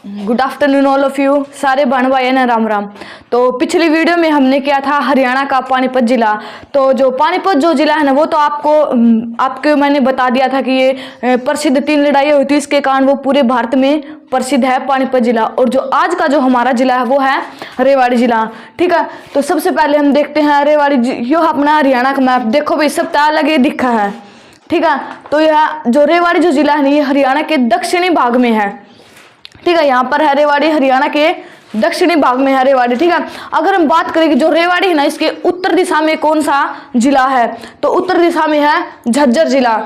Good afternoon all of you, सारे बहन भाई ना राम राम। तो पिछली वीडियो में हमने किया था हरियाणा का पानीपत जिला। तो जो पानीपत जो जिला है ना वो तो आपको मैंने बता दिया था कि ये प्रसिद्ध 3 लड़ाइयाँ हुई थी, इसके कारण वो पूरे भारत में प्रसिद्ध है पानीपत जिला। और जो आज का जो हमारा जिला है वो है रेवाड़ी जिला। ठीक है, तो सबसे पहले हम देखते हैं रेवाड़ी। यो अपना हरियाणा का मैप देखो भाई, सब अलग ही दिखा है। ठीक है, तो यह जो रेवाड़ी जो जिला है ना ये हरियाणा के दक्षिणी भाग में है। ठीक है, यहाँ पर है रेवाड़ी, हरियाणा के दक्षिणी भाग में है रेवाड़ी। ठीक है, अगर हम बात करें कि जो रेवाड़ी है ना इसके उत्तर दिशा में कौन सा जिला है, तो उत्तर दिशा में है झज्जर जिला।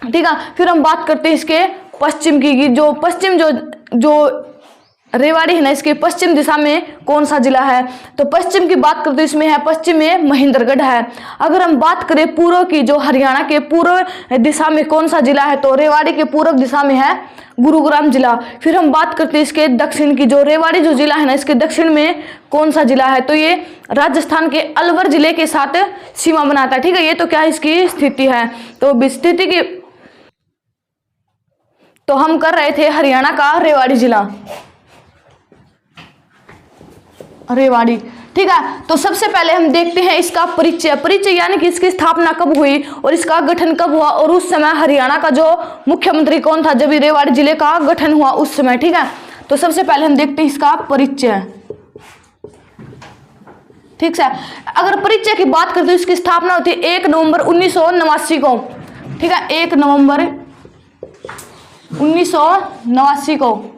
ठीक है, फिर हम बात करते हैं इसके पश्चिम की, जो पश्चिम जो रेवाड़ी है ना इसके पश्चिम दिशा में कौन सा जिला है, तो पश्चिम की बात करते हैं इसमें है पश्चिम में महेंद्रगढ़ है। अगर हम बात करें पूर्व की, जो हरियाणा के पूर्व दिशा में कौन सा जिला है, तो रेवाड़ी के पूर्व दिशा में है गुरुग्राम जिला। फिर हम बात करते हैं इसके दक्षिण की, जो रेवाड़ी जो जिला है ना इसके दक्षिण में कौन सा जिला है, तो ये राजस्थान के अलवर जिले के साथ सीमा बनाता है। ठीक है, ये तो क्या इसकी स्थिति है। तो स्थिति की तो हम कर रहे थे हरियाणा का रेवाड़ी जिला, रेवाड़ी। ठीक है, तो सबसे पहले हम देखते हैं इसका परिचय यानी कि इसकी स्थापना कब हुई और इसका गठन कब हुआ, और उस समय हरियाणा का जो मुख्यमंत्री कौन था जब रेवाड़ी जिले का गठन हुआ उस समय। ठीक है, तो सबसे पहले हम देखते हैं इसका परिचय। ठीक है, अगर परिचय की बात करते हैं इसकी स्थापना होती है 1 नवंबर 1989 को। ठीक है, 1 नवंबर 1989 को।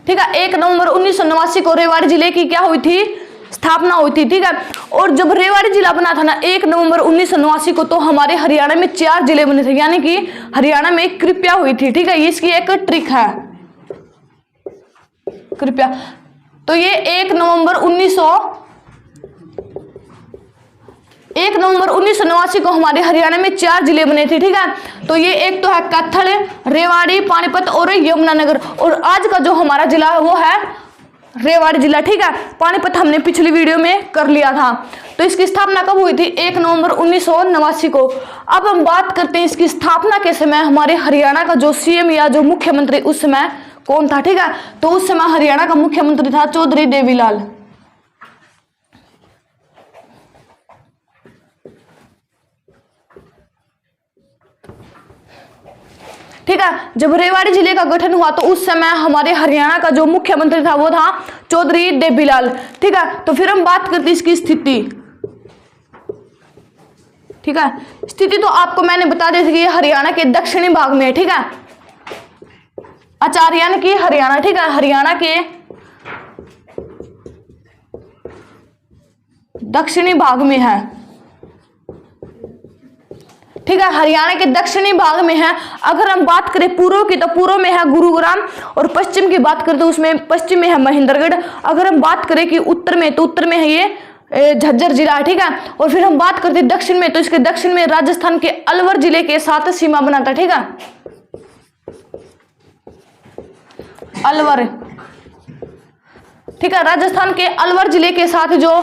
ठीक है, 1 नवंबर 1989 को रेवाड़ी जिले की क्या हुई थी, स्थापना हुई थी। ठीक है, और जब रेवाड़ी जिला बना था ना 1 नवंबर 1989 को, तो हमारे हरियाणा में 4 जिले बने थे, यानी कि हरियाणा में कृपया हुई थी। ठीक है, इसकी एक ट्रिक है कृपया। तो ये 1 नवंबर 1989 को हमारे हरियाणा में 4 जिले बने थे। ठीक है, तो ये एक तो है कैथल, रेवाड़ी, पानीपत और यमुनानगर। और आज का जो हमारा जिला है वो है रेवाड़ी जिला। ठीक है, पानीपत हमने पिछली वीडियो में कर लिया था। तो इसकी स्थापना कब हुई थी, 1 नवंबर 1989 को। अब हम बात करते हैं इसकी स्थापना के समय हमारे हरियाणा का जो सीएम या जो मुख्यमंत्री उस समय कौन था। ठीक है, तो उस समय हरियाणा का मुख्यमंत्री था चौधरी देवीलाल। ठीक है, जब रेवाड़ी जिले का गठन हुआ तो उस समय हमारे हरियाणा का जो मुख्यमंत्री था वो था चौधरी देवीलाल। ठीक है, तो फिर हम बात करते हैं इसकी स्थिति। ठीक है, स्थिति तो आपको मैंने बता दी थी कि ये हरियाणा के दक्षिणी भाग में है। ठीक है, आचार्य यानी कि हरियाणा। ठीक है, हरियाणा के दक्षिणी भाग में है। ठीक है, हरियाणा के दक्षिणी भाग में है। अगर हम बात करें पूर्व की, तो पूर्व में है गुरुग्राम, और पश्चिम की बात करें तो उसमें पश्चिम में है महेंद्रगढ़। अगर हम बात करें कि उत्तर में, तो उत्तर में है ये झज्जर जिला। ठीक है, और फिर हम बात करते हैं दक्षिण में, तो इसके दक्षिण में राजस्थान के अलवर जिले के साथ सीमा बनाता है। ठीक है, अलवर। ठीक है, राजस्थान के अलवर जिले के साथ जो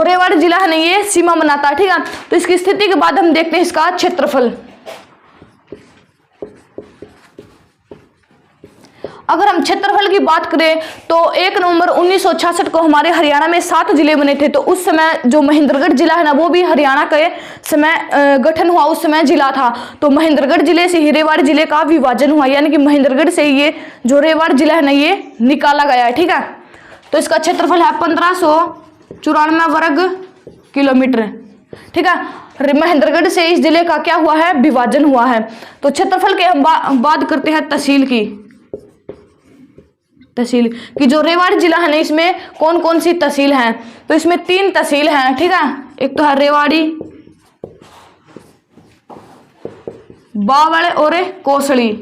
रेवाड़ी जिला है ना ये सीमा बनाता है। ठीक है, तो इसकी स्थिति के बाद हम देखते हैं इसका क्षेत्रफल। अगर हम क्षेत्रफल की बात करें तो 1 नवंबर 1966 को हमारे हरियाणा में 7 जिले बने थे। तो उस समय जो महेंद्रगढ़ जिला है ना वो भी हरियाणा के समय गठन हुआ उस समय जिला था। तो महेंद्रगढ़ जिले से ही रेवाड़ी जिले का विभाजन हुआ, यानी कि महेंद्रगढ़ से ये जो रेवाड़ी जिला है ना ये निकाला गया है। ठीक है, तो इसका क्षेत्रफल है 1594 वर्ग किलोमीटर। ठीक है, महेंद्रगढ़ से इस जिले का क्या हुआ है, विभाजन हुआ है। तो क्षेत्रफल के हम बात करते हैं तहसील की जो रेवाड़ी जिला है ना इसमें कौन कौन सी तहसील हैं, तो इसमें 3 तहसील हैं। ठीक है, एक तो है रेवाड़ी, बावल और कोसली।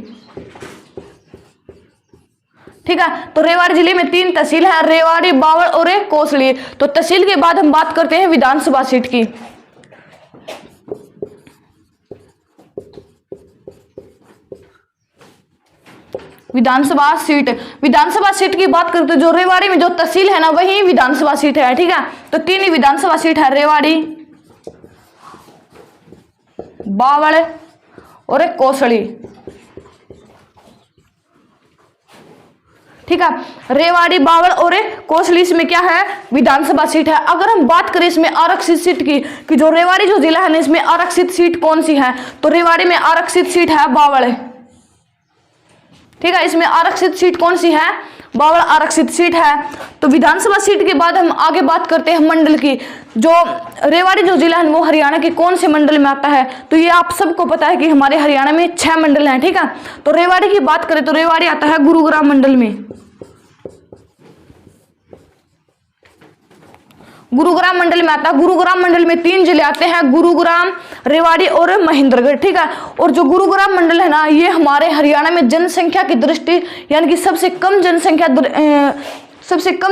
ठीक है, तो रेवाड़ी जिले में 3 तहसील है, रेवाड़ी, बावल और कोसली। तो तहसील के बाद हम बात करते हैं विधानसभा सीट की। विधानसभा सीट की बात करते हैं, जो रेवाड़ी में जो तहसील है ना वही विधानसभा सीट है। ठीक है, तो 3 ही विधानसभा सीट है, रेवाड़ी, बावल और कोसली। ठीक है। रेवाड़ी, बावल और कोसली इसमें क्या है, विधानसभा सीट है। अगर हम बात करें इसमें आरक्षित सीट की, कि जो रेवाड़ी जो जिला है ना, इसमें आरक्षित सीट कौन सी है, तो रेवाड़ी में आरक्षित सीट है बावल। ठीक है, इसमें आरक्षित सीट कौन सी है, बावल आरक्षित सीट है। तो विधानसभा सीट के बाद हम आगे बात करते हैं मंडल की। जो रेवाड़ी जो जिला है वो हरियाणा के कौन से मंडल में आता है, तो ये आप सबको पता है कि हमारे हरियाणा में 6 मंडल हैं। ठीक है, तो रेवाड़ी की बात करें तो रेवाड़ी आता है गुरुग्राम मंडल में। गुरुग्राम मंडल में आता है। गुरुग्राम मंडल में 3 जिले आते हैं, गुरुग्राम, रेवाड़ी और महेंद्रगढ़। ठीक है, और जो गुरुग्राम मंडल है ना, ये हमारे हरियाणा में जनसंख्या की दृष्टि यानी कि सबसे कम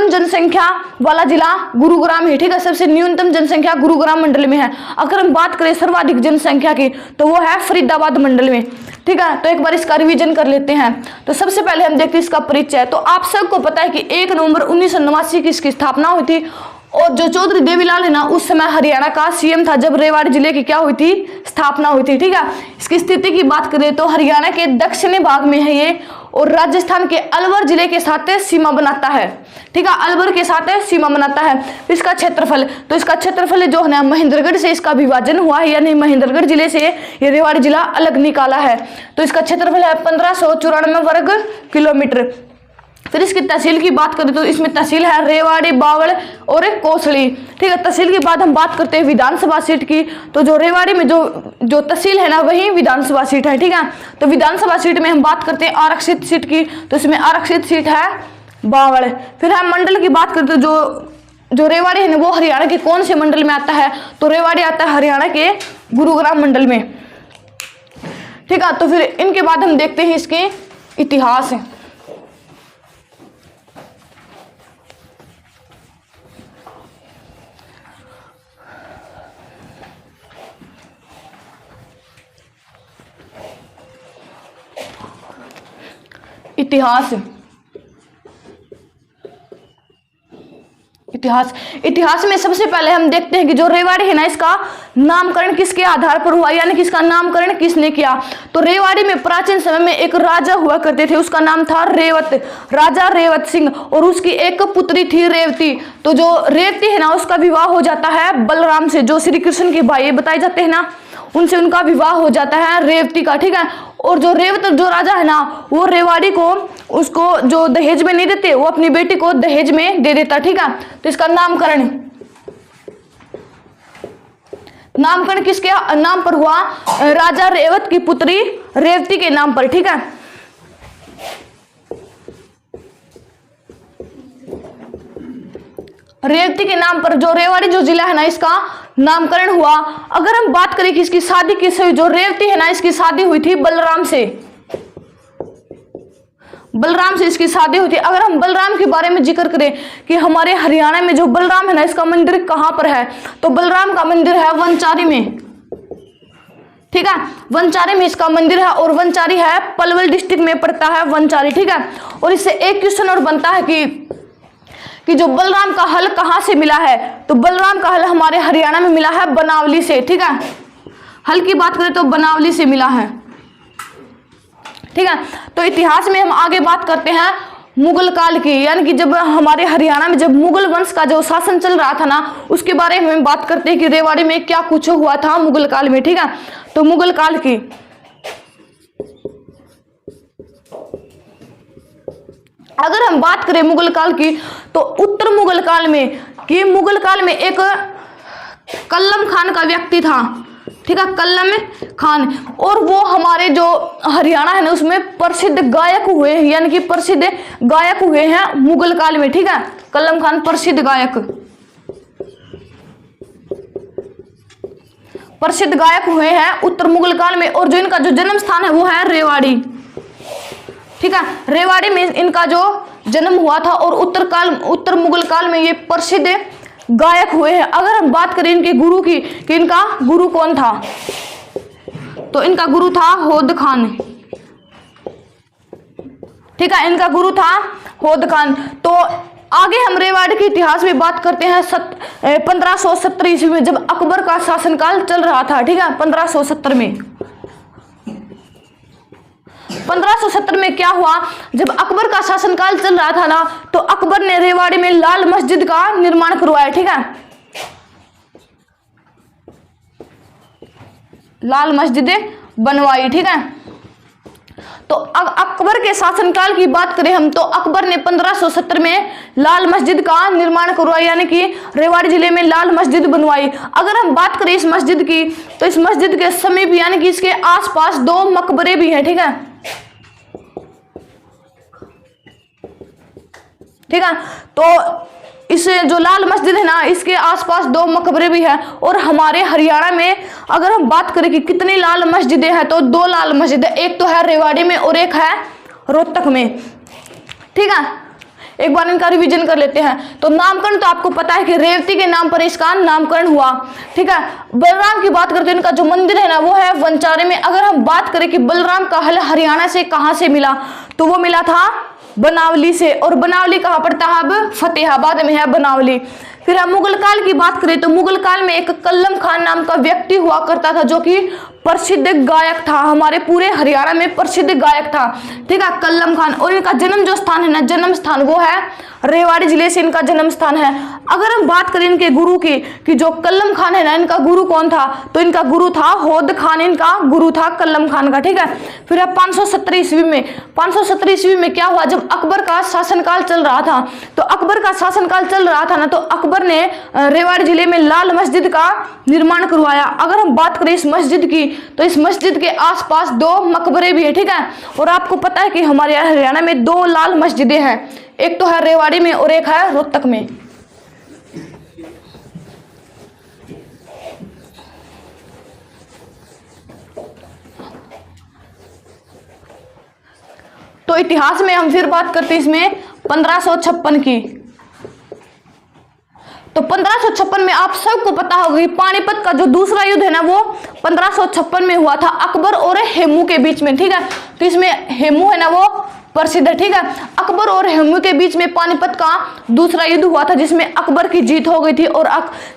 जनसंख्या वाला जिला गुरुग्राम है। ठीक है, सबसे न्यूनतम जनसंख्या गुरुग्राम मंडल में है। अगर हम बात करें सर्वाधिक जनसंख्या की, तो वो है फरीदाबाद मंडल में। ठीक है, तो एक बार इसका रिवीजन कर लेते हैं। तो सबसे पहले हम देखते हैं इसका परिचय। तो आप सबको पता है कि 1 नवंबर 1989 की इसकी स्थापना हुई थी, और जो चौधरी देवीलाल है ना, उस समय हरियाणा का सीएम था जब रेवाड़ी जिले की क्या हुई थी, स्थापना हुई थी। ठीक है, इसकी स्थिति की बात करें तो हरियाणा के दक्षिणी भाग में है ये, और राजस्थान के अलवर जिले के साथ सीमा बनाता है। ठीक है, अलवर के साथ सीमा बनाता है। इसका क्षेत्रफल, तो इसका क्षेत्रफल जो है ना, महेंद्रगढ़ से इसका विभाजन हुआ है, यानी महेंद्रगढ़ जिले से ये रेवाड़ी जिला अलग निकाला है। तो इसका क्षेत्रफल है 1594 वर्ग किलोमीटर। फिर इसकी तहसील की बात करें तो इसमें तहसील है रेवाड़ी, बावल और कोसली। ठीक है, तहसील के बाद हम बात करते हैं विधानसभा सीट की। तो जो रेवाड़ी में जो तहसील है ना, वही विधानसभा सीट है। ठीक है, तो विधानसभा सीट में हम बात करते हैं आरक्षित सीट की, तो इसमें आरक्षित सीट है बावल। फिर हम मंडल की बात करते हैं, जो रेवाड़ी है ना, वो हरियाणा के कौन से मंडल में आता है, तो रेवाड़ी आता है हरियाणा के गुरुग्राम मंडल में। ठीक है, तो फिर इनके बाद हम देखते हैं इसके इतिहास। इतिहास में सबसे पहले हम देखते हैं कि जो रेवाड़ी है ना, इसका नामकरण किसके आधार पर हुआ, यानी कि इसका नामकरण किसने किया। तो रेवाड़ी में प्राचीन समय में एक राजा हुआ करते थे, उसका नाम था रेवत, राजा रेवत सिंह, और उसकी एक पुत्री थी रेवती। तो जो रेवती है ना, उसका विवाह हो जाता है बलराम से, जो श्री कृष्ण के भाई बताए जाते हैं ना, उनसे उनका विवाह हो जाता है रेवती का। ठीक है, और जो रेवत जो राजा है ना, वो रेवाड़ी को उसको जो दहेज में नहीं देते, वो अपनी बेटी को दहेज में दे देता। ठीक है, तो इसका नामकरण किसके नाम पर हुआ, राजा रेवत की पुत्री रेवती के नाम पर। ठीक है, रेवती के नाम पर जो रेवाड़ी जो जिला है ना, इसका नामकरण हुआ। अगर हम बात करें कि इसकी शादी किससे हुई, जो रेवती है ना, इसकी शादी हुई थी बलराम से। बलराम से इसकी शादी हुई थी। अगर हम बलराम के बारे में जिक्र करें कि हमारे हरियाणा में जो बलराम है ना, इसका मंदिर कहां पर है, तो बलराम का मंदिर है वनचारी में। ठीक है, वनचारी में इसका मंदिर है, और वनचारी है पलवल डिस्ट्रिक्ट में पड़ता है वनचारी। ठीक है, और इससे एक क्वेश्चन और बनता है कि जो बलराम का हल कहां से मिला है, तो बलराम का हल हमारे हरियाणा में मिला है बनावली से। ठीक है, हल की बात करें तो बनावली से मिला है। ठीक है, तो इतिहास में हम आगे बात करते हैं मुगल काल की, यानी कि जब हमारे हरियाणा में जब मुगल वंश का जो शासन चल रहा था ना, उसके बारे में हम बात करते हैं कि रेवाड़ी में क्या कुछ हुआ था मुगल काल में। ठीक है, तो मुगल काल की अगर हम बात करें मुगल काल की, तो उत्तर मुगल काल में एक कल्लम खान का व्यक्ति था। ठीक है, कल्लम खान, और वो हमारे जो हरियाणा है ना, उसमें प्रसिद्ध गायक हुए, यानी कि प्रसिद्ध गायक हुए हैं मुगल काल में। ठीक है, कल्लम खान प्रसिद्ध गायक हुए हैं उत्तर मुगल काल में, और जो इनका जो जन्म स्थान है वो है रेवाड़ी। ठीक है, रेवाड़ी में इनका जो जन्म हुआ था, और उत्तर मुगल काल में ये प्रसिद्ध गायक हुए हैं। अगर हम बात करें इनके गुरु की कि इनका गुरु कौन था, तो इनका गुरु था होद खान। ठीक है, इनका गुरु था होद खान। तो आगे हम रेवाड़ी के इतिहास में बात करते हैं 1570 ईस्वी में, जब अकबर का शासनकाल चल रहा था। ठीक है, 1570 में 1570 में क्या हुआ, जब अकबर का शासनकाल चल रहा था ना, तो अकबर ने रेवाड़ी में लाल मस्जिद का निर्माण करवाया। ठीक है, लाल मस्जिदें बनवाई। ठीक है, तो अकबर के शासनकाल की बात करें हम, तो अकबर ने 1570 में लाल मस्जिद का निर्माण करवाया, यानी कि रेवाड़ी जिले में लाल मस्जिद बनवाई। अगर हम बात करें इस मस्जिद की, तो इस मस्जिद के समीप यानी कि इसके आसपास 2 मकबरे भी हैं। ठीक है, ठीक है, तो इस जो लाल मस्जिद है ना, इसके आसपास 2 मकबरे भी हैं। और हमारे हरियाणा में अगर हम बात करें कि कितनी लाल मस्जिदें हैं, तो 2 लाल मस्जिदें, एक तो है रेवाड़ी में और एक है रोहतक में। ठीक है, एक बार इनका रिवीजन कर लेते हैं। तो नामकरण तो आपको पता है कि रेवती के नाम पर इसका नामकरण हुआ। ठीक है, बलराम की बात करते हैं, इनका जो मंदिर है ना वो है वंचारे में। अगर हम बात करें कि बलराम का हल हरियाणा से कहाँ से मिला, तो वो मिला था बनावली से। और बनावली कहाँ पड़ता है, अब फतेहाबाद में है बनावली। फिर हम मुगल काल की बात करें, तो मुगल काल में एक कल्लम खान नाम का व्यक्ति हुआ करता था, जो कि प्रसिद्ध गायक था, हमारे पूरे हरियाणा में प्रसिद्ध गायक था। ठीक है, कल्लम खान। और इनका जन्म जो स्थान है ना, जन्म स्थान वो है रेवाड़ी जिले से इनका जन्म स्थान है। अगर हम बात करें इनके गुरु की, कि जो कल्लम खान है ना, इनका गुरु कौन था, तो इनका गुरु था होद खान, इनका गुरु था कल्लम खान का। ठीक है, फिर 517 ईस्वी में, 517 ईस्वी में क्या हुआ, जब अकबर का शासनकाल चल रहा था, तो अकबर का शासनकाल चल रहा था ना, तो अकबर ने रेवाड़ी जिले में लाल मस्जिद का निर्माण करवाया। अगर हम बात करें इस मस्जिद की, तो इस मस्जिद के आसपास 2 मकबरे भी है। ठीक है, और आपको पता है कि हमारे हरियाणा में 2 लाल मस्जिदें हैं, एक तो है रेवाड़ी में और एक है रोहतक में। तो इतिहास में हम फिर बात करते हैं इसमें 1556 की। तो 1556 में आप सबको पता होगा कि पानीपत का जो दूसरा युद्ध है ना, वो 1556 में हुआ था अकबर और हेमू के बीच में। ठीक है, तो इसमें हेमू है ना वो प्रसिद्ध है। ठीक है, अकबर और हेमू के बीच में पानीपत का दूसरा युद्ध हुआ था, जिसमें अकबर की जीत हो गई थी और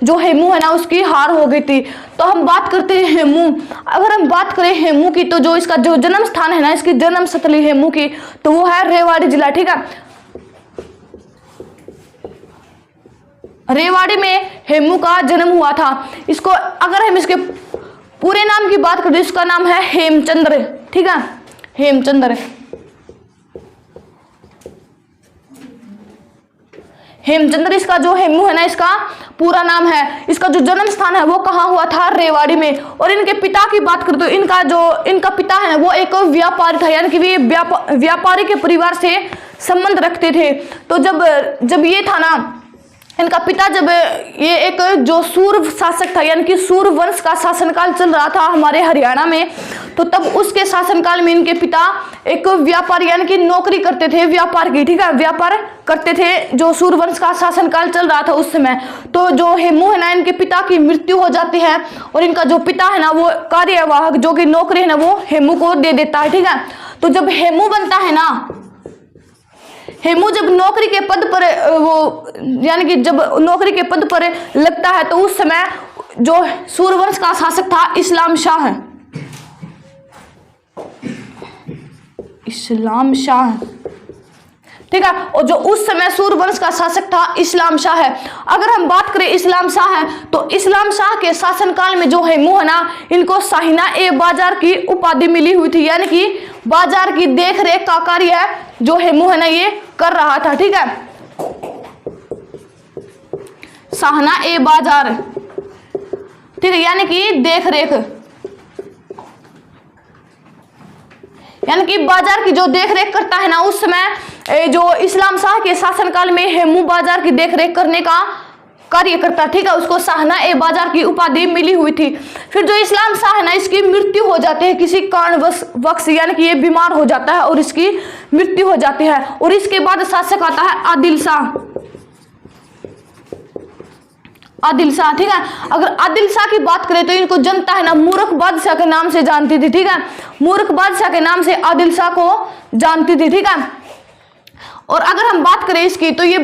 जो हेमू है ना उसकी हार हो गई थी। तो हम बात करते हैं हेमू। अगर हम बात करें हेमू की, तो जो इसका जो जन्म स्थान है ना, इसकी जन्म स्थली हेमू की, तो वो है रेवाड़ी जिला। ठीक है, रेवाड़ी में हेमू का जन्म हुआ था। इसको अगर हम इसके पूरे नाम की बात करें, इसका नाम है हेमचंद्र। ठीक है, हेमचंद्र। हेमचंद्र इसका जो हेमू है ना, इसका पूरा नाम है। इसका जो जन्म स्थान है वो कहाँ हुआ था, रेवाड़ी में। और इनके पिता की बात करें, तो इनका पिता है वो एक व्यापारी था, यानी कि वे व्यापारी के परिवार से संबंध रखते थे। तो जब ये था ना, इनका पिता, जब ये एक जो सूर शासक था, यानी कि सूर वंश का शासनकाल चल रहा था हमारे हरियाणा में, तो तब उसके शासनकाल में इनके पिता एक व्यापार यानी कि नौकरी करते थे, व्यापार की। ठीक है, व्यापार करते थे, जो सूर वंश का शासनकाल चल रहा था उस समय। तो जो हेमू है ना, इनके पिता की मृत्यु हो जाती है और इनका जो पिता है ना, वो कार्यवाहक जो कि नौकरी है ना, वो हेमू को दे देता है। ठीक है, तो जब हेमू बनता है ना, हेमू जब नौकरी के पद पर यानी कि जब नौकरी के पद पर लगता है, तो उस समय जो सूरवंश का शासक था इस्लाम शाह है, इस्लाम शाह। ठीक है, और जो उस समय सूरवंश का शासक था इस्लाम शाह है। अगर हम बात करें इस्लाम शाह है, तो इस्लाम शाह के शासनकाल में जो हेमू है ना, इनको शाहीना ए बाजार की उपाधि मिली हुई थी, यानी कि बाजार की देख रेख का कार्य जो हेमू है ना ये कर रहा था। ठीक है, शाहना ए बाजार। ठीक है, यानी कि देख रेख, यानी कि बाजार की जो देख रेख करता है ना, उस समय जो इस्लाम शाह के शासनकाल में हेमू बाजार की देख रेख करने का कार्य करता। ठीक है, उसको शाहना ए बाजार की उपाधि मिली हुई थी। फिर जो इस्लाम शाह है ना, इसकी मृत्यु हो जाती है किसी कारणवश, यानी कि ये बीमार हो जाता है और इसकी मृत्यु हो जाती है। और इसके बाद शासक आता है आदिल शाह। आदिल शाह। ठीक है, अगर आदिल शाह की बात करें, तो इनको जनता है ना मूर्ख बादशाह के नाम से जानती थी। ठीक है, मूर्ख बादशाह के नाम से आदिल शाह को जानती थी। ठीक है, और अगर हम बात करें इसकी, तो ये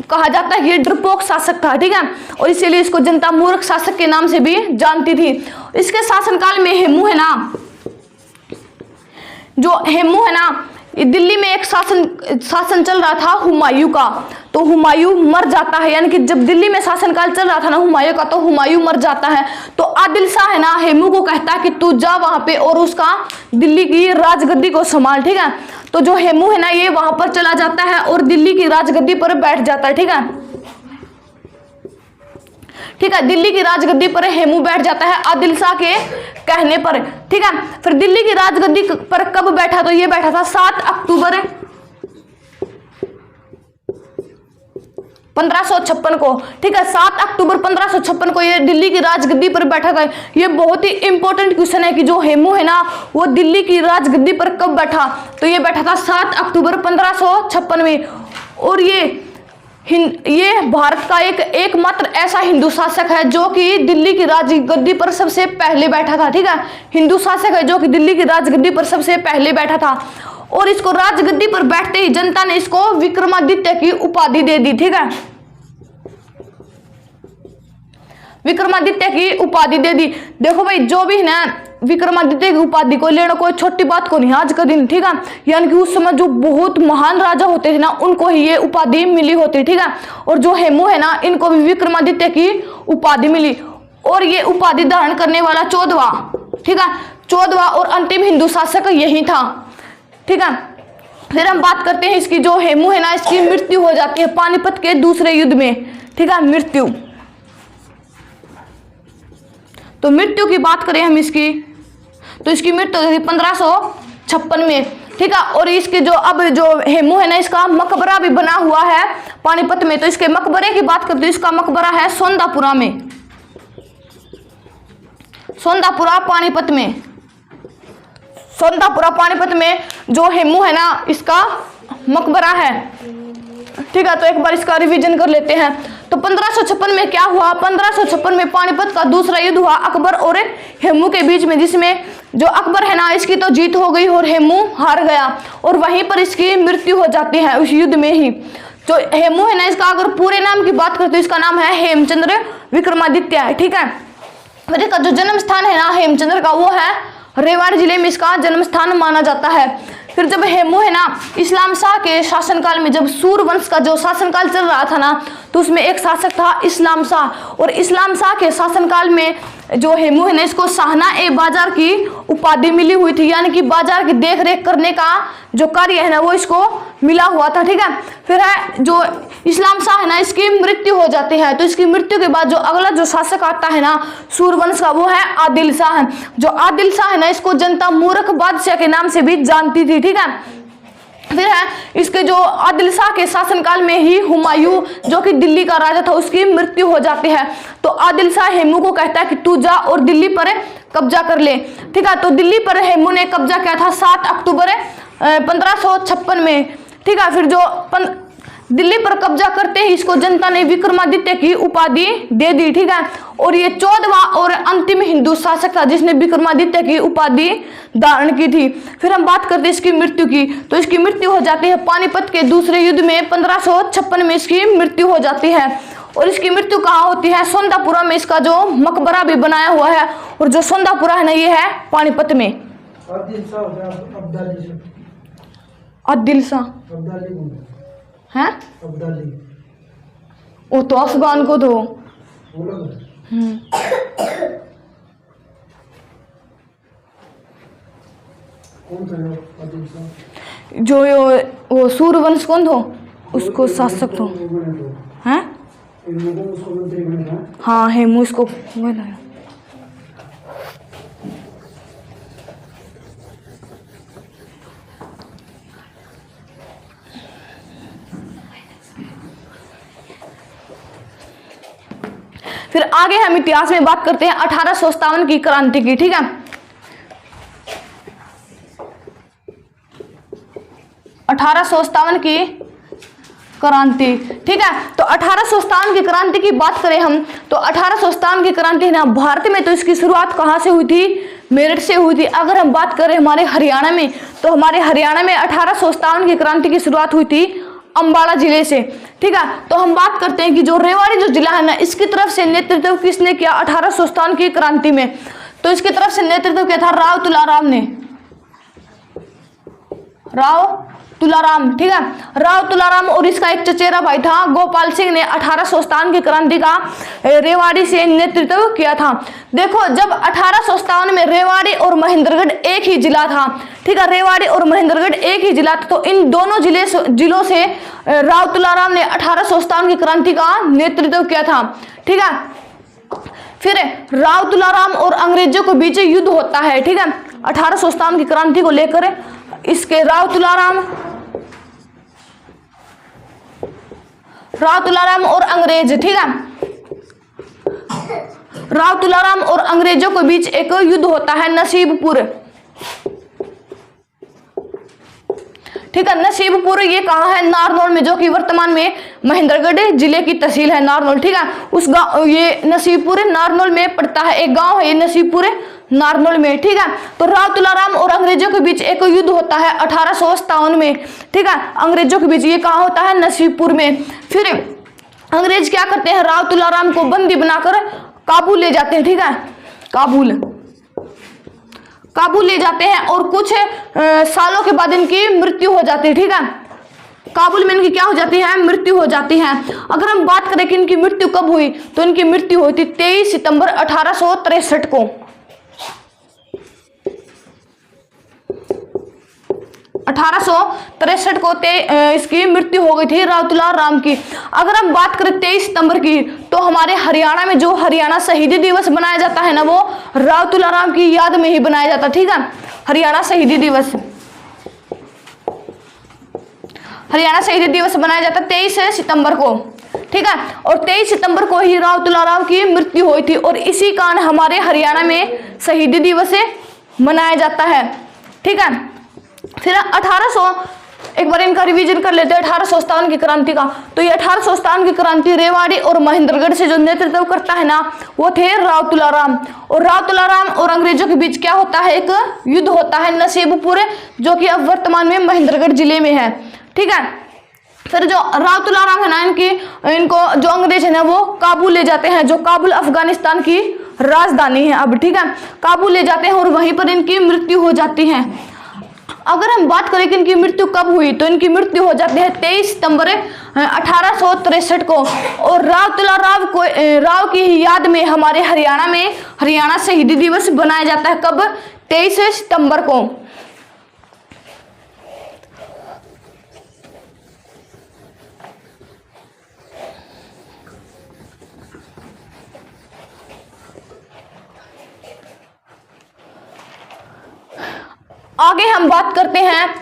कहा जाता है कि ये डरपोक शासक था। ठीक है, और इसीलिए इसको जनता मूर्ख शासक के नाम से भी जानती थी। इसके शासनकाल में हेमू है ना, जो हेमू है ना, दिल्ली में एक शासन चल रहा था हुमायूं का, तो हुमायूं मर जाता है, यानी कि जब दिल्ली में शासनकाल चल रहा था ना हुमायूं का, तो हुमायूं मर जाता है। तो आदिल शाह है ना हेमू को कहता है कि तू जा वहां पे और उसका दिल्ली की राजगद्दी को संभाल, ठीक है। तो जो हेमू है ना ये वहां पर चला जाता है और दिल्ली की राजगद्दी पर बैठ जाता है, ठीक है, ठीक है। दिल्ली की राजगद्दी पर हेमू बैठ जाता है आदिल शाह के कहने पर, ठीक है। फिर दिल्ली की राजगद्दी पर कब बैठा, तो ये बैठा था 7 अक्टूबर 1556 को, ठीक है। 7 अक्टूबर 1556 को ये दिल्ली की राजगद्दी पर बैठा था। ये बहुत ही इंपॉर्टेंट क्वेश्चन है कि जो हेमू है ना वो दिल्ली की राजगद्दी पर कब बैठा, तो ये बैठा था 7 अक्टूबर 1556 में। और ये भारत का एकमात्र ऐसा हिंदू शासक है जो कि दिल्ली की राजगद्दी पर सबसे पहले बैठा था, ठीक है। हिंदू शासक है जो कि दिल्ली की राजगद्दी पर सबसे पहले बैठा था। और इसको राजगद्दी पर बैठते ही जनता ने इसको विक्रमादित्य की उपाधि दे दी, ठीक है, विक्रमादित्य की उपाधि दे दी। देखो भाई जो भी है ना विक्रमादित्य की उपाधि को लेना कोई छोटी बात को नहीं आज का दिन, ठीक है। यानी कि उस समय जो बहुत महान राजा होते थे ना उनको ही ये उपाधि मिली होती, ठीक है। और जो हेमू है ना इनको भी विक्रमादित्य की उपाधि मिली। और ये उपाधि धारण करने वाला 14वां, ठीक है, 14वां और अंतिम हिंदू शासक यही था, ठीक है। फिर हम बात करते हैं इसकी, जो हेमू है ना इसकी मृत्यु हो जाती है पानीपत के दूसरे युद्ध में, ठीक है, मृत्यु। तो मृत्यु की बात करें हम इसकी, तो इसकी मृत्यु हुई 1556 में, ठीक है। और इसके जो अब जो हेमू है ना इसका मकबरा भी बना हुआ है पानीपत में। तो इसके मकबरे की बात करते हैं, इसका मकबरा है सोंदापुरा में, सोंदापुरा पानीपत में, सोंदापुरा पानीपत में जो हेमू है ना इसका मकबरा है, ठीक है। तो एक बार इसका रिवीजन कर लेते हैं। तो 1556 में क्या हुआ, 1556 में पानीपत का दूसरा युद्ध हुआ अकबर और हेमू के बीच में, जिसमें जो अकबर है ना इसकी तो जीत हो गई और हेमू हार गया और वहीं पर इसकी मृत्यु हो जाती है उस युद्ध में ही। जो हेमू है ना इसका अगर पूरे नाम की बात करते तो इसका नाम है हेमचंद्र विक्रमादित्य है, ठीक है। फिर इसका जो जन्म स्थान है ना हेमचंद्र का वो है रेवाड़ी जिले में इसका जन्म स्थान माना जाता है। फिर जब हेमू है ना इस्लाम शाह के शासनकाल में, जब सूर वंश का जो शासनकाल चल रहा था ना तो उसमें एक शासक था इस्लाम शाह, और इस्लाम शाह के शासनकाल में जो हेमू है ना इसको शाहना-ए-बाजार की उपाधि मिली हुई थी, यानी कि बाजार की देख रेख करने का जो कार्य है ना वो इसको मिला हुआ था, ठीक है। फिर है जो इस्लाम शाह है ना इसकी मृत्यु हो जाती है। तो इसकी मृत्यु के बाद जो अगला जो शासक आता है ना सूरवंश का वो है आदिल शाह है। जो आदिल शाह है ना इसको जनता मूर्ख बादशाह के नाम से भी जानती थी, ठीक है। फिर है इसके जो आदिल शाह के शासनकाल में ही हुमायूं जो कि दिल्ली का राजा था उसकी मृत्यु हो जाती है। तो आदिल शाह हेमू को कहता है कि तू जा और दिल्ली पर कब्जा कर ले, ठीक है। तो दिल्ली पर हेमू ने कब्जा किया था 7 अक्टूबर 1556 में, ठीक है। फिर जो दिल्ली पर कब्जा करते ही इसको जनता ने विक्रमादित्य की उपाधि दे दी, ठीक है। और ये 14वां और अंतिम हिंदू शासक था जिसने विक्रमादित्य की उपाधि धारण की थी। फिर हम बात करते हैं इसकी मृत्यु की, तो इसकी मृत्यु हो जाती है पानीपत के दूसरे युद्ध में 1556 में इसकी मृत्यु हो जाती है। और इसकी मृत्यु कहाँ होती है, सोंदापुरा में इसका जो मकबरा भी बनाया हुआ है। और जो सोंदापुरा है ना ये है पानीपत में। आदिल शाह है वो तो अफगान को दो। जो वो सूरवंश कौन थो उसको शासक थो हैं, हाँ हेमू इसको बनाया। फिर आगे हम इतिहास में बात करते हैं 1857 की क्रांति की, ठीक है। 1857 की क्रांति, ठीक है। तो 1857 की क्रांति की बात करें हम तो 1857 की क्रांति ना भारत में तो इसकी शुरुआत कहाँ से हुई थी, मेरठ से हुई थी। अगर हम बात करें हमारे हरियाणा में तो हमारे हरियाणा में 1857 की क्रांति की शुरुआत हुई थी अंबाला जिले से, ठीक है। तो हम बात करते हैं कि जो रेवाड़ी जो जिला है ना इसकी तरफ से नेतृत्व किसने किया 1857 की क्रांति में, तो इसकी तरफ से नेतृत्व किया था राव तुलाराम ने, राव तुलाराम, ठीक है। राव तुलाराम और इसका एक चचेरा भाई था गोपाल सिंह ने 1857 की क्रांति का रेवाड़ी से नेतृत्व किया था। देखो जब 1857 में रेवाड़ी और महेंद्रगढ़ एक ही जिला था, ठीक है, रेवाड़ी और महेंद्रगढ़ एक ही जिला था, तो इन दोनों जिलों से राव तुलाराम ने 1857 की क्रांति का नेतृत्व किया था, ठीक है। फिर राव तुलाराम और अंग्रेजों के बीच युद्ध होता है, ठीक है, 1857 की क्रांति को लेकर। इसके राव तुलाराम और अंग्रेज, ठीक है, राव तुलाराम और अंग्रेजों के बीच एक युद्ध होता है नसीबपुर, ठीक है। नसीबपुर ये कहाँ है? नारनौल में, जो कि वर्तमान में महेंद्रगढ़ जिले की तहसील है नारनौल, ठीक है। उस गांव, ये नसीबपुर नारनौल में पड़ता है, एक गांव है ये नसीबपुर नारनौल में, ठीक है। तो राव तुलाराम और अंग्रेजों के बीच एक युद्ध होता है 1857 में, ठीक है, अंग्रेजों के बीच। ये कहाँ होता है? नसीबपुर में। फिर अंग्रेज क्या करते हैं? राव तुलाराम को बंदी बनाकर काबुल ले जाते हैं, ठीक है, काबुल ले जाते हैं और कुछ सालों के बाद इनकी मृत्यु हो जाती है, ठीक है। काबुल में इनकी क्या हो जाती है? मृत्यु हो जाती है। अगर हम बात करें कि इनकी मृत्यु कब हुई, तो इनकी मृत्यु हुई थी 23 सितंबर 1863 को, 1863 को इसकी मृत्यु हो गई थी राव तुलाराम की। अगर हम बात करें 23 सितंबर की, तो हमारे हरियाणा में जो हरियाणा शहीदी दिवस बनाया जाता है ना, वो राव तुलाराम की याद में ही बनाया जाता है, ठीक है। हरियाणा शहीदी दिवस बनाया जाता है 23 सितंबर को, ठीक है। और 23 सितंबर को ही राव तुलाराम की मृत्यु हुई थी और इसी कारण हमारे हरियाणा में शहीदी दिवस मनाया जाता है, ठीक है। फिर 1800, एक बार इनका रिवीजन कर लेते हैं 1857 की क्रांति का। तो ये 1857 की क्रांति रेवाड़ी और महेंद्रगढ़ से जो नेतृत्व करता है ना, वो थे राव तुलाराम। और राव तुलाराम और अंग्रेजों के बीच क्या होता है? एक युद्ध होता है नसीबपुर, जो कि अब वर्तमान में महेंद्रगढ़ जिले में है, ठीक है। फिर जो राव तुलाराम है ना, इनको जो अंग्रेज है ना, वो काबुल ले जाते हैं, जो काबुल अफगानिस्तान की राजधानी है अब, ठीक है। काबुल ले जाते हैं और वहीं पर इनकी मृत्यु हो जाती है। अगर हम बात करें कि इनकी मृत्यु कब हुई, तो इनकी मृत्यु हो जाती है 23 सितंबर 1863 को। और राव तुलाराम को राव की याद में हमारे हरियाणा में हरियाणा शहीदी दिवस बनाया जाता है। कब? 23 सितंबर को। आगे हम बात करते हैं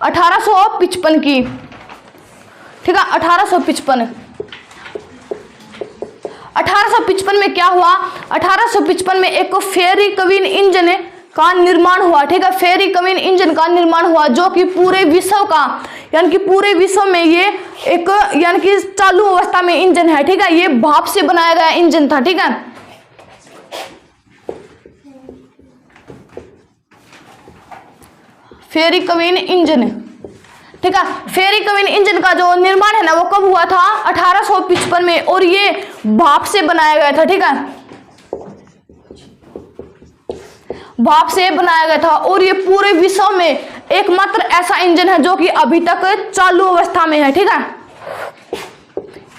1855 की, ठीक है। 1855 में क्या हुआ? 1855 में एक फेरी कवीन इंजन का निर्माण हुआ, ठीक है। फेरी कवीन इंजन का निर्माण हुआ, जो कि पूरे विश्व का, यानी कि पूरे विश्व में ये एक, यानी कि चालू अवस्था में इंजन है, ठीक है। ये भाप से बनाया गया इंजन था, ठीक है। फेरी कवीन इंजन, ठीक है। फेरी कवीन इंजन का जो निर्माण है ना, वो कब हुआ था? 1855 में, और ये भाप से बनाया गया था, ठीक है, भाप से बनाया गया था। और ये पूरे विश्व में एकमात्र ऐसा इंजन है जो कि अभी तक चालू अवस्था में है, ठीक है,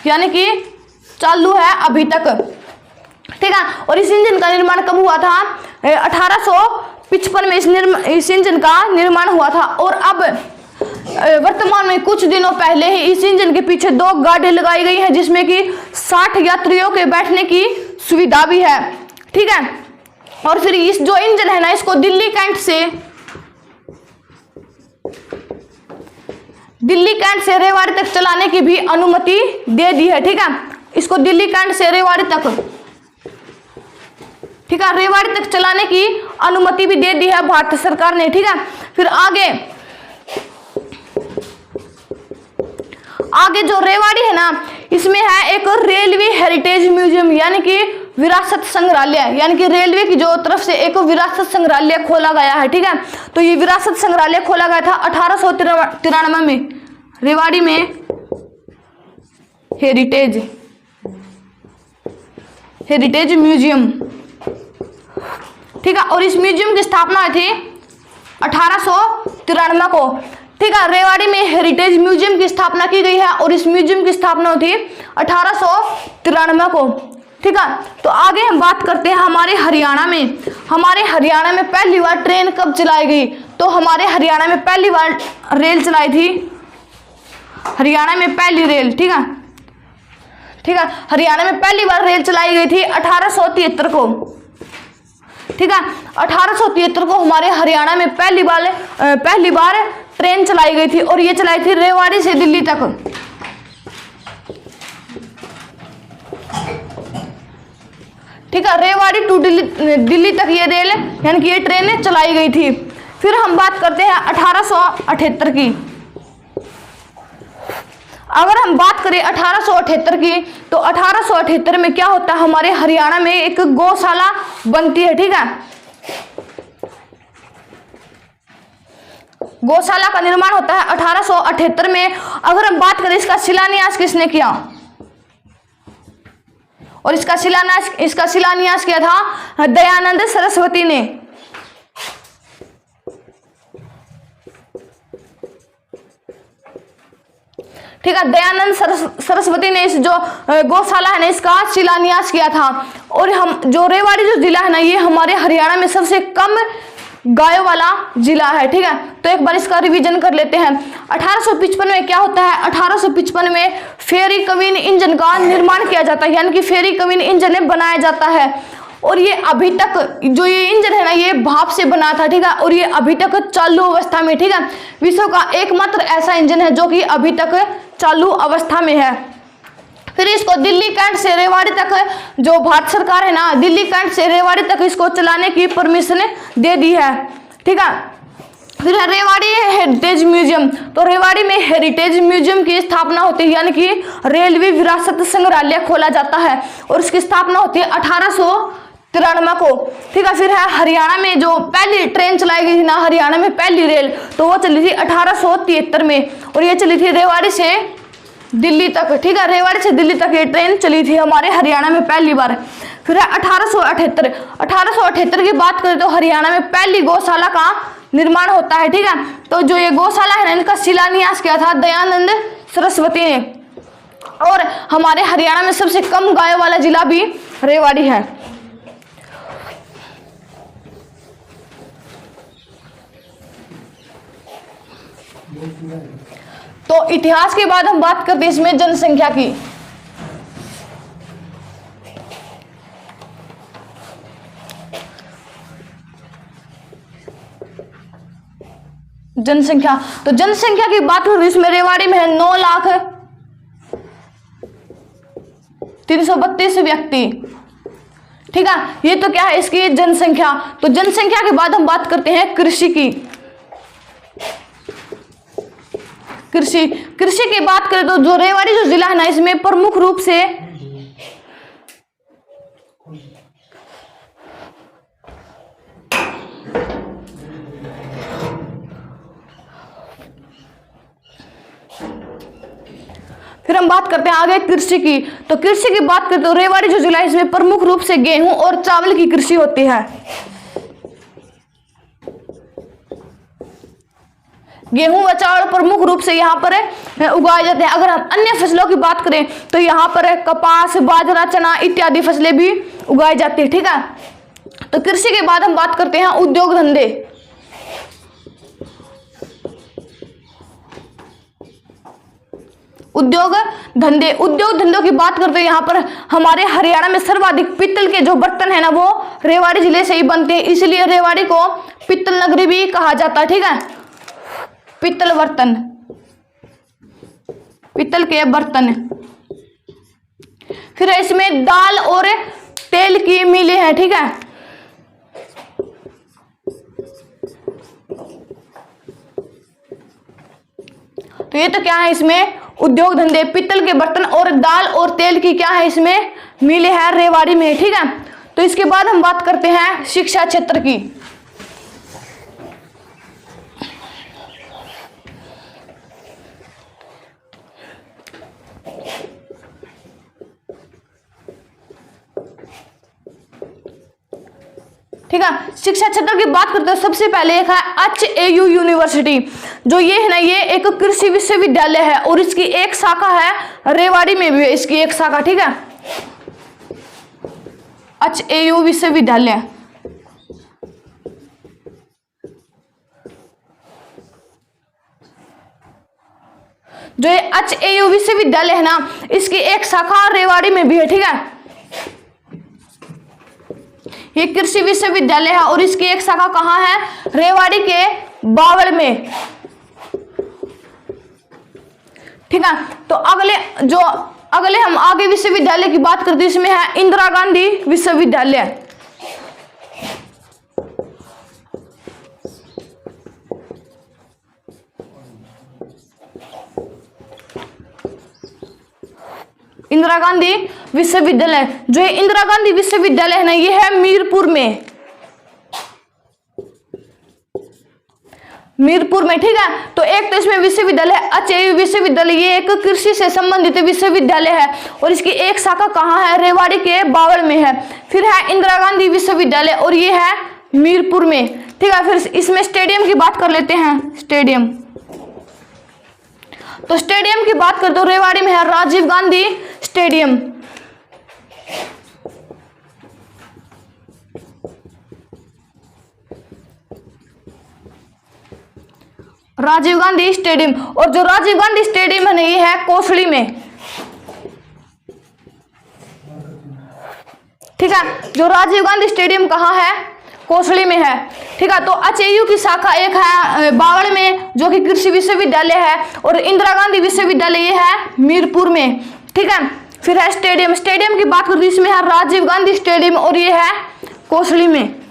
यानी कि चालू है अभी तक, ठीक है। और इस इंजन का निर्माण कब हुआ था? 1855 में इस इंजन का निर्माण हुआ था। और अब वर्तमान में कुछ दिनों पहले ही इस इंजन के पीछे 2 गाड़ी लगाई गई है, जिसमें कि 60 यात्रियों के बैठने की सुविधा भी है, ठीक है। और फिर इस जो इंजन है ना, इसको दिल्ली कैंट से रेवाड़ी तक चलाने की भी अनुमति दे दी है, ठीक है। इसको दिल्ली कैंट से रेवाड़ी तक, ठीक है, रेवाड़ी तक चलाने की अनुमति भी दे दी है भारत सरकार ने, ठीक है। फिर आगे जो रेवाड़ी है ना, इसमें है एक रेलवे हेरिटेज म्यूजियम, यानी कि विरासत संग्रहालय, यानी कि रेलवे की जो तरफ से एक विरासत संग्रहालय खोला गया है, ठीक है। तो ये विरासत संग्रहालय खोला गया था 1893 में रेवाड़ी में, हेरिटेज म्यूजियम, ठीक है। और इस म्यूजियम की स्थापना हुई थी 1893 को, ठीक है, रेवाड़ी में हेरिटेज म्यूजियम की स्थापना की गई है और इस म्यूजियम की स्थापना हुई थी 1893 को। ठीक है, तो आगे हम बात करते हैं हमारे हरियाणा में पहली बार ट्रेन कब चलाई गई। तो हमारे हरियाणा में पहली बार रेल चलाई थी, हरियाणा में पहली रेल, ठीक है, हरियाणा में पहली बार रेल चलाई गई थी 1873 को। ठीक है, 1873 को हमारे हरियाणा में पहली बार ट्रेन चलाई गई थी और ये चलाई थी रेवाड़ी से दिल्ली तक। ठीक है, रेवाड़ी टू दिल्ली तक ये रेल यानी कि ये ट्रेन चलाई गई थी। फिर हम बात करते हैं 1878 की। अगर हम बात करें 1878 की, तो 1878 में क्या होता है, हमारे हरियाणा में एक गौशाला बनती है। ठीक है, गौशाला का निर्माण होता है 1878 में। अगर हम बात करें इसका शिलान्यास किसने किया, और इसका शिलान्यास किया था दयानंद सरस्वती ने। ठीक है, दयानंद सरस्वती ने इस जो गौशाला है ना इसका शिलान्यास किया था। और हम जो रेवाड़ी जो जिला है ना, ये हमारे हरियाणा में सबसे कम गायों वाला जिला है। ठीक है, तो एक बार इसका रिवीजन कर लेते हैं। 1855 में क्या होता है, 1855 में फेरी कवीन इंजन का निर्माण किया जाता है, यानी कि फेरी कवीन इंजन बनाया जाता है। और ये अभी तक जो ये इंजन है ना, ये भाप से बना था। ठीक है, और ये अभी तक चालू अवस्था में। ठीक है, विश्व का एकमात्र ऐसा इंजन है जो कि अभी तक चालू अवस्था में है। फिर इसको दिल्ली कैंट से रेवाड़ी तक, जो भारत सरकार है ना, दिल्ली कैंट से रेवाड़ी तक इसको चलाने की परमिशन दे दी है। ठीक है, फिर है रेवाड़ी हेरिटेज म्यूजियम। तो रेवाड़ी में हेरिटेज म्यूजियम की स्थापना होती है, यानी कि रेलवे विरासत संग्रहालय खोला जाता है और इसकी स्थापना होती है 1893 को। ठीक है, फिर है हरियाणा में जो पहली ट्रेन चलाई गई थी ना, हरियाणा में पहली रेल, तो वो चली थी 1873 में और ये चली थी रेवाड़ी से दिल्ली तक। ठीक है, रेवाड़ी से दिल्ली तक ये ट्रेन चली थी हमारे हरियाणा में पहली बार। फिर है 1878 की बात करें तो हरियाणा में पहली गौशाला का निर्माण होता है। ठीक है, तो जो ये गौशाला है ना, इनका शिलान्यास किया था दयानंद सरस्वती ने। और हमारे हरियाणा में सबसे कम गायों वाला जिला भी रेवाड़ी है। तो इतिहास के बाद हम बात करते हैं इसमें जनसंख्या की। जनसंख्या, तो जनसंख्या की बात करें इसमें रेवाड़ी में है 9,332 व्यक्ति। ठीक है, ये तो क्या है इसकी जनसंख्या। तो जनसंख्या के बाद हम बात करते हैं कृषि की। कृषि की बात करें तो जो रेवाड़ी जो जिला है ना, इसमें प्रमुख रूप से फिर हम बात करते हैं आगे कृषि की। तो कृषि की बात करें तो रेवाड़ी जो जिला है इसमें प्रमुख रूप से गेहूं और चावल की कृषि होती है। गेहूं व चावल प्रमुख रूप से यहाँ पर उगाए जाते हैं। अगर हम अन्य फसलों की बात करें तो यहाँ पर कपास, बाजरा, चना इत्यादि फसलें भी उगाई जाती है। ठीक है, तो कृषि के बाद हम बात करते हैं उद्योग धंधे। उद्योग धंधों की बात करते हैं यहाँ पर हमारे हरियाणा में सर्वाधिक पित्तल के जो बर्तन है ना, वो रेवाड़ी जिले से ही बनते हैं, इसलिए रेवाड़ी को पित्तल नगरी भी कहा जाता है। ठीक है, पित्तल बर्तन, पित्तल के बर्तन। फिर इसमें दाल और तेल की मिलें हैं। ठीक है, तो ये तो क्या है इसमें उद्योग धंधे, पित्तल के बर्तन और दाल और तेल की क्या है इसमें मिले हैं रेवाड़ी में। ठीक है, तो इसके बाद हम बात करते हैं शिक्षा क्षेत्र की। ठीक है, शिक्षा क्षेत्र की बात करते हैं सबसे पहले एक है HAU यूनिवर्सिटी। जो ये है ना, ये एक कृषि विश्वविद्यालय है और इसकी एक शाखा है रेवाड़ी में भी है, इसकी एक शाखा, ठीक है, HAU विश्वविद्यालय। जो ये HAU विश्वविद्यालय है ना, इसकी एक शाखा रेवाड़ी में भी है, ठीक है। ये कृषि विश्वविद्यालय है और इसकी एक शाखा कहाँ है? रेवाड़ी के बावल में, ठीक है। तो अगले हम आगे विश्वविद्यालय की बात करते हैं, इसमें है इंदिरा गांधी विश्वविद्यालय। इंदिरा गांधी विश्वविद्यालय, जो ये इंदिरा गांधी विश्वविद्यालय है ना, ये है मीरपुर में, ठीक है। तो एक तो इसमें विश्वविद्यालय है HAU विश्वविद्यालय, ये एक कृषि से संबंधित विश्वविद्यालय है और इसकी एक शाखा कहाँ है? रेवाड़ी के बावल में है। फिर है इंदिरा गांधी विश्वविद्यालय और ये है मीरपुर में, ठीक है। फिर इसमें स्टेडियम की बात कर लेते हैं। स्टेडियम, तो स्टेडियम की बात करते हो, रेवाड़ी में है राजीव गांधी स्टेडियम। राजीव गांधी स्टेडियम, और जो राजीव गांधी स्टेडियम है ना, ये है कोसली में, ठीक है। जो राजीव गांधी स्टेडियम कहाँ है? कोसली में है, ठीक है। तो HAU की शाखा एक है बावल में, जो कि कृषि विश्वविद्यालय है, और इंदिरा गांधी विश्वविद्यालय ये है मीरपुर में, ठीक है। फिर है स्टेडियम, स्टेडियम की बात करते हैं, इसमें है राजीव गांधी स्टेडियम और ये है कोसली में।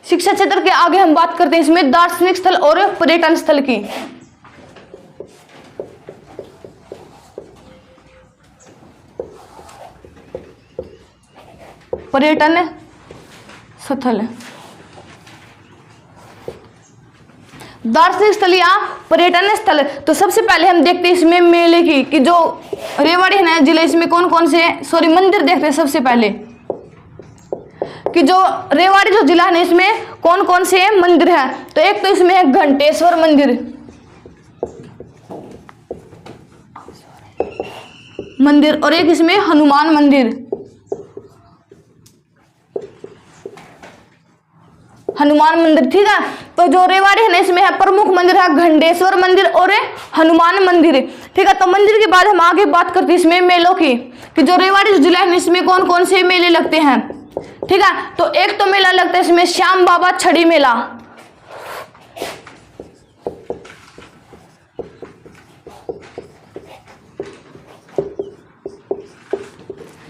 शिक्षा क्षेत्र के आगे हम बात करते हैं इसमें दार्शनिक स्थल और पर्यटन स्थल की। पर्यटन स्थल, दार्शनिक स्थल या पर्यटन स्थल। तो सबसे पहले हम देखते हैं इसमें मेले की, कि जो रेवाड़ी है ना जिले, इसमें कौन कौन से मंदिर देखते हैं सबसे पहले, कि जो रेवाड़ी जो जिला है ना, इसमें कौन कौन से मंदिर हैं। तो एक तो इसमें है घंटेश्वर मंदिर और एक इसमें हनुमान मंदिर, ठीक है। तो जो रेवाड़ी है ना, इसमें है प्रमुख मंदिर है घंटेश्वर मंदिर और हनुमान मंदिर, ठीक है। तो मंदिर के बाद हम आगे बात करते हैं इसमें मेलों की, कि जो रेवाड़ी जिला है इसमें कौन कौन से मेले लगते हैं, ठीक है। तो एक तो मेला लगता है इसमें श्याम बाबा छड़ी मेला,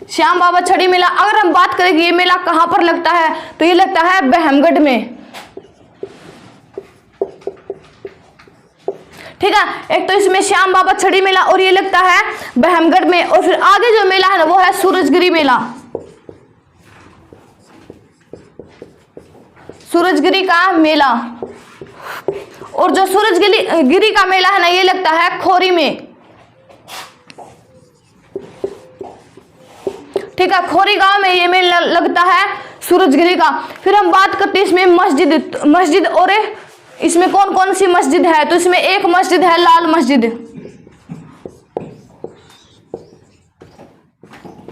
श्याम बाबा छड़ी मेला। अगर हम बात करें कि ये मेला कहां पर लगता है, तो ये लगता है बहमगढ़ में, ठीक है। एक तो इसमें श्याम बाबा छड़ी मेला और ये लगता है बहमगढ़ में। और फिर आगे जो मेला है ना, वो है सूरजगिरी मेला, सूरजगिरी का मेला। और जो सूरजगिरी का मेला है ना, ये लगता है खोरी में, ठीक है। खोरी गांव में ये मेला लगता है सूरजगिरी का। फिर हम बात करते हैं इसमें मस्जिद और इसमें कौन कौन सी मस्जिद है। तो इसमें एक मस्जिद है लाल मस्जिद,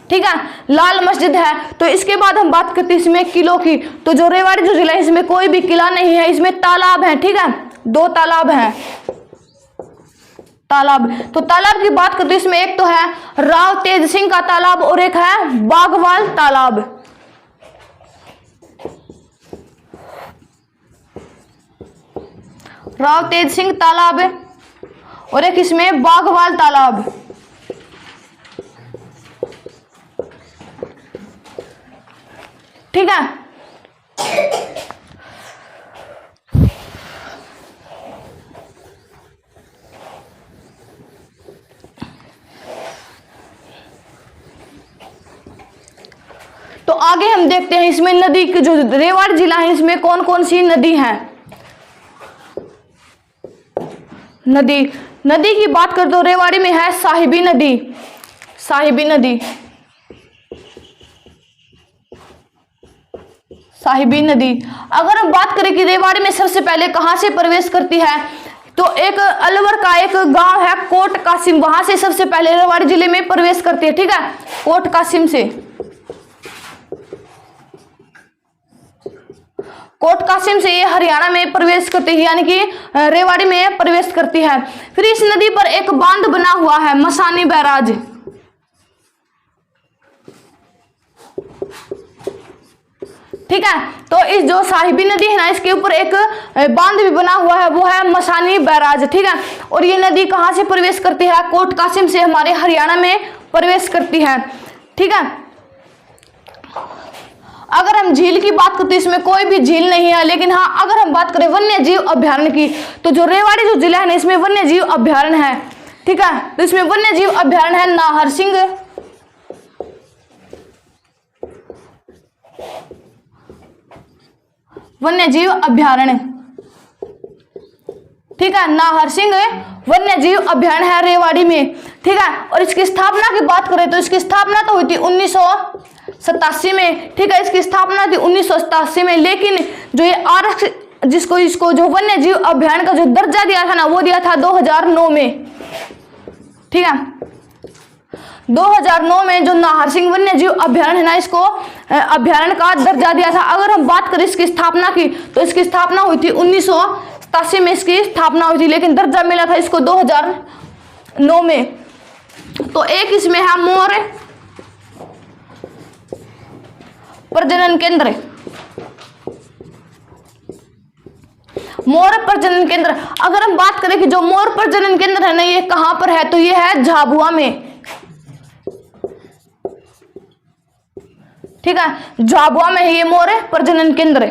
ठीक है, लाल मस्जिद है। तो इसके बाद हम बात करते हैं इसमें किलों की। तो जो रेवाड़ी जो जिला है, इसमें कोई भी किला नहीं है, इसमें तालाब है, ठीक है, 2 तालाब हैं, तालाब। तो तालाब की बात करते हैं, इसमें एक तो है राव तेज सिंह का तालाब और एक है बागवाल तालाब। राव तेज सिंह तालाब और एक इसमें बागवाल तालाब, ठीक है। तो आगे हम देखते हैं इसमें नदी की, जो रेवाड़ी जिला है इसमें कौन कौन सी नदी है। नदी की बात करें तो रेवाड़ी में है साहिबी नदी, साहिबी नदी, साहिबी नदी। अगर हम बात करें कि रेवाड़ी में सबसे पहले कहां से प्रवेश करती है, तो एक अलवर का एक गांव है कोट कासिम, वहां से सबसे पहले रेवाड़ी जिले में प्रवेश करती है, ठीक है, कोट कासिम से, कोट कासिम से ये हरियाणा में प्रवेश करती है, यानी कि रेवाड़ी में प्रवेश करती है। फिर इस नदी पर एक बांध बना हुआ है मसानी बैराज, ठीक है। तो इस जो साहिबी नदी है ना, इसके ऊपर एक बांध भी बना हुआ है, वो है मसानी बैराज, ठीक है। और ये नदी कहां से प्रवेश करती है, कोट कासिम से हमारे हरियाणा में प्रवेश करती है, ठीक है। अगर हम झील की बात करते हैं, इसमें कोई भी झील नहीं है, लेकिन हाँ अगर हम बात करें वन्य जीव अभ्यारण्य की, तो जो रेवाड़ी जो जिला है ना, इसमें वन्य जीव अभ्यारण्य है, ठीक है। तो इसमें वन्य जीव अभ्यारण्य है नाहरसिंह, वन्य जीव अभ्यारण्य, ठीक है, नाहरसिंह वन्य जीव अभ्यारण्य है रेवाड़ी में, ठीक है। और इसकी स्थापना की बात करें तो इसकी स्थापना तो हुई थी 1987 में, ठीक है, इसकी स्थापना थी 1987 में। लेकिन जो ये आरक्षित इसको जो वन्य जीव अभ्यारण्य का जो दर्जा दिया था ना, वो दिया था 2009 में, ठीक है। 2009 में जो नाहरसिंह वन्य जीव अभ्यारण्य है ना, इसको अभ्यारण्य का दर्जा दिया था। अगर हम बात करें इसकी स्थापना की, तो इसकी स्थापना हुई थी 1987 में, इसकी स्थापना हुई थी, लेकिन दर्जा मिला था इसको 2009 में। तो एक इसमें है मोर प्रजनन केंद्र, मोर प्रजनन केंद्र। अगर हम बात करें कि जो मोर प्रजनन केंद्र है ना, ये कहां पर है, तो ये है झाबुआ में, ठीक है, झाबुआ में है ये मोर प्रजनन केंद्र।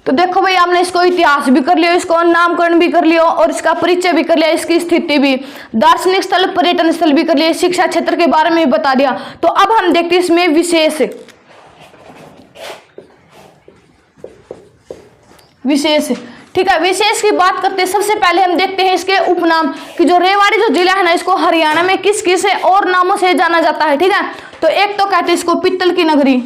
तो देखो भाई, आपने इसको इतिहास भी कर लिया, इसको नामकरण भी कर लिया, और इसका परिचय भी कर लिया, इसकी स्थिति भी, दार्शनिक स्थल पर्यटन स्थल भी कर लिया, शिक्षा क्षेत्र के बारे में भी बता दिया। तो अब हम देखते हैं इसमें विशेष, विशेष, ठीक है। विशेष की बात करते हैं, सबसे पहले हम देखते हैं इसके उपनाम कि जो रेवाड़ी जो जिला है ना, इसको हरियाणा में किस किस और नामों से जाना जाता है, ठीक है। तो एक तो कहते हैं इसको पित्तल की नगरी,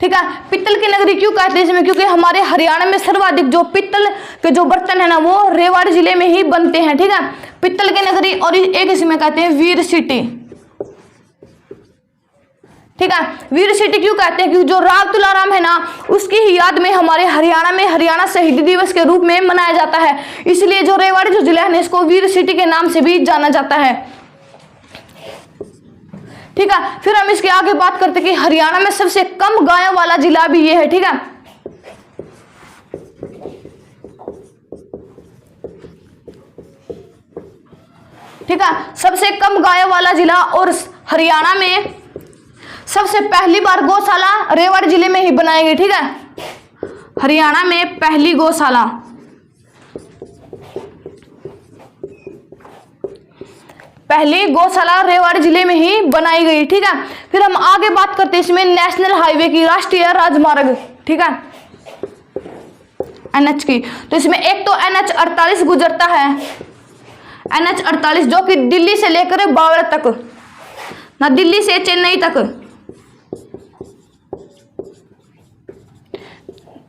ठीक है। पित्तल की नगरी क्यों कहते हैं इसमें, क्योंकि हमारे हरियाणा में सर्वाधिक जो पित्तल के जो बर्तन है ना, वो रेवाड़ी जिले में ही बनते हैं, ठीक है, पित्तल की नगरी। और एक इसमें कहते हैं वीर सिटी, ठीक है। वीर सिटी क्यों कहते हैं, क्योंकि जो राव तुलाराम है ना, उसकी ही याद में हमारे हरियाणा में हरियाणा शहीद दिवस के रूप में मनाया जाता है, इसलिए जो रेवाड़ी जो जिला है ना, इसको वीर सिटी के नाम से भी जाना जाता है, ठीक है। फिर हम इसके आगे बात करते हैं कि हरियाणा में सबसे कम गायों वाला जिला भी ये है, ठीक है। ठीक है, सबसे कम गायों वाला जिला, और हरियाणा में सबसे पहली बार गौशाला रेवाड़ी जिले में ही बनाई गई, ठीक है। हरियाणा में पहली गौशाला, पहली गौशाला रेवाड़ी जिले में ही बनाई गई, ठीक है। फिर हम आगे बात करते हैं इसमें नेशनल हाईवे की, राष्ट्रीय राजमार्ग, ठीक है, एनएच की। तो इसमें एक तो NH 48 गुजरता है, NH 48 जो कि दिल्ली से लेकर बावड़ा तक ना, दिल्ली से चेन्नई तक,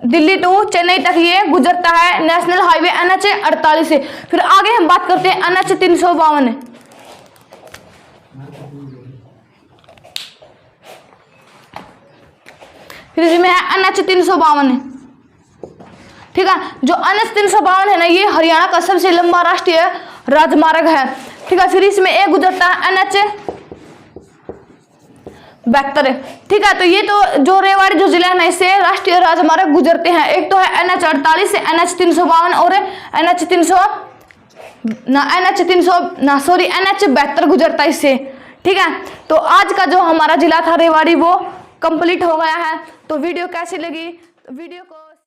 दिल्ली टू चेन्नई तक ये गुजरता है, नेशनल हाईवे NH 48 से। फिर आगे हम बात करते हैं NH 352, फिर इसमें है NH 352, ठीक है। जो NH 352 है ना, ये हरियाणा का सबसे लंबा राष्ट्रीय राजमार्ग है, ठीक है। फिर इसमें एक गुजरता है NH 72, ठीक है। तो ये तो जो रेवाड़ी जो जिला है ना, इससे राष्ट्रीय राजमार्ग गुजरते हैं, एक तो है NH 48 से NH 352 और NH 72 गुजरता है इससे, ठीक है। तो आज का जो हमारा जिला था रेवाड़ी, वो कंप्लीट हो गया है। तो वीडियो कैसी लगी, तो वीडियो को